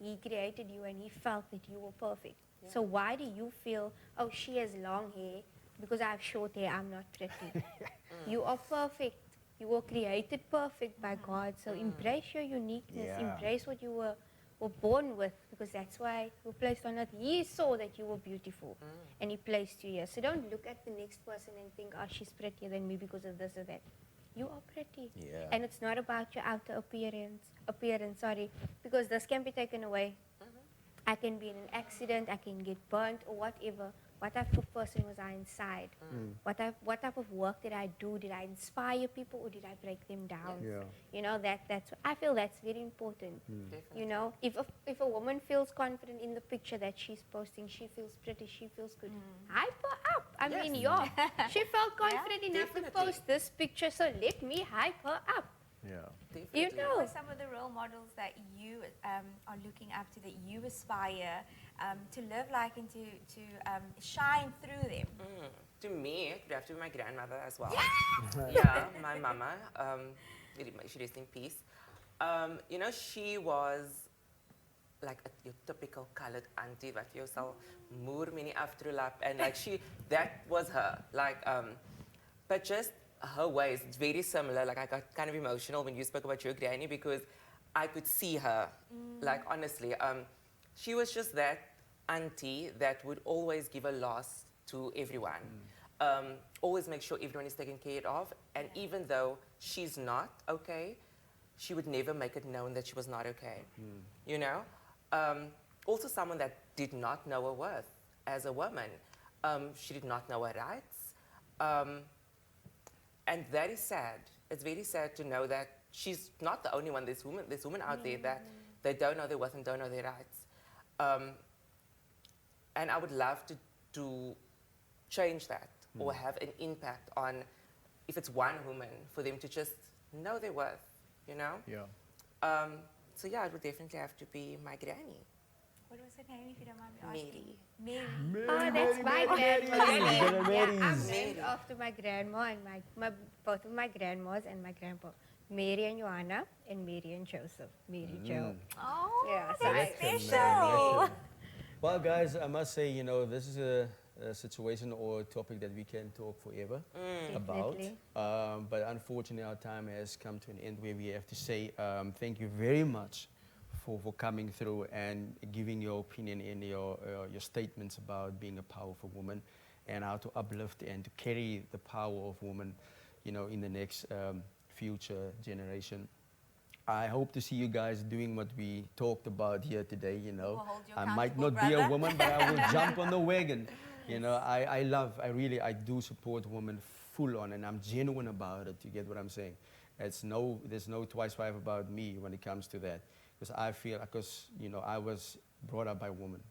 and he felt that you were perfect. So why do you feel, oh, she has long hair, because I have short hair, I'm not pretty? You are perfect. You were created perfect by God. So embrace your uniqueness. Yeah. Embrace what you were born with, because that's why you were placed on earth. He saw that you were beautiful and he placed you here. So don't look at the next person and think, oh, she's prettier than me because of this or that. You are pretty. Yeah. And it's not about your outer appearance, sorry, because this can be taken away. I can be in an accident, I can get burnt or whatever. What type of person was I inside? What type of work did I do? Did I inspire people or did I break them down? Yeah. You know, I feel that's very important. You know, if a woman feels confident in the picture that she's posting, she feels pretty, she feels good, hype her up. I mean, she felt confident enough to definitely. post this picture, so let me hype her up. Yeah. You Definitely. know. Who are some of the role models that you are looking up to, that you aspire to live like and to shine through them? To me, it would have to be my grandmother as well. Yeah, my mama. She rests in peace. You know, she was like your typical colored auntie, wat jy sal moer mini aftrolap, and like that was her. Like, but just her ways, it's very similar. Like I got kind of emotional when you spoke about your granny because I could see her. Like honestly, she was just that auntie that would always give a loss to everyone. Always make sure everyone is taken care of, and even though she's not okay, she would never make it known that she was not okay. You know? Also someone that did not know her worth as a woman. She did not know her rights. And that is sad. It's very sad to know that she's not the only one. There's women out there that they don't know their worth and don't know their rights. And I would love to change that or have an impact on, if it's one woman, for them to just know their worth, you know? Yeah. So yeah, it would definitely have to be my granny, What was her name, if you don't mind me asking? Mary. Mary. Oh, that's my grandma. Mary. Yeah, I'm Mary's. named after my grandma and both of my grandmas and my grandpa. Mary and Joanna and Mary and Joseph. Mary Jo. Oh, Yeah, so that's I- special. Well, guys, I must say, you know, this is a situation or a topic that we can talk forever about. Definitely. But unfortunately, our time has come to an end where we have to say thank you very much for coming through and giving your opinion and your statements about being a powerful woman and how to uplift and to carry the power of women, you know, in the next future generation. I hope to see you guys doing what we talked about here today, you know. We'll hold you I might accountable, not be a brother. woman, but I will jump on the wagon. You know, I do support women full on, and I'm genuine about it. You get what I'm saying? There's no twice five about me when it comes to that. Because you know, I was brought up by women.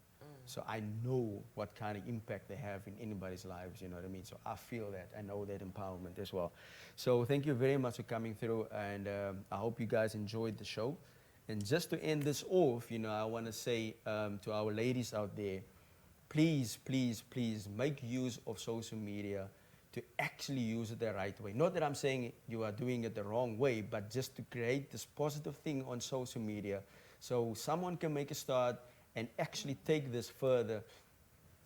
So I know what kind of impact they have in anybody's lives, you know what I mean? So I feel that, I know that empowerment as well. So thank you very much for coming through, and I hope you guys enjoyed the show. And just to end this off, you know, I want to say to our ladies out there, please, please, please make use of social media to actually use it the right way. Not that I'm saying you are doing it the wrong way, but just to create this positive thing on social media so someone can make a start and actually take this further,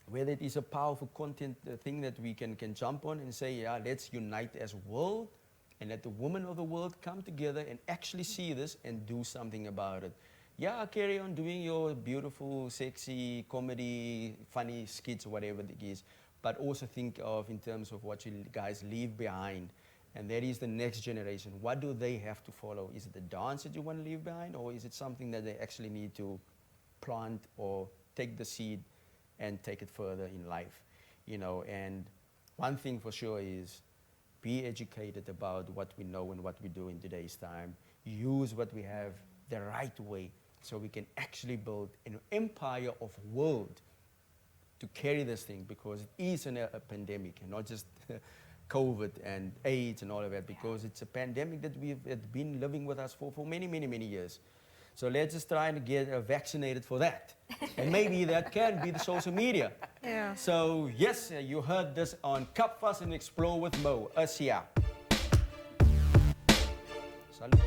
whether it is a powerful content thing that we can jump on and say, yeah, let's unite as a world and let the women of the world come together and actually see this and do something about it. Yeah, carry on doing your beautiful, sexy, comedy, funny skits, whatever it is, but also think of in terms of what you guys leave behind. And that is the next generation. What do they have to follow? Is it the dance that you want to leave behind, or is it something that they actually need to plant or take the seed and take it further in life, you know. And one thing for sure is be educated about what we know and what we do in today's time. Use what we have the right way so we can actually build an empire of world to carry this thing, because it is a pandemic and not just COVID and AIDS and all of that, because it's a pandemic that we've been living with us for many, many, many years. So let's just try and get vaccinated for that. And maybe that can be the social media. Yeah. So yes, you heard this on Cup Fuss and Explore with Mo. Us here. Salud.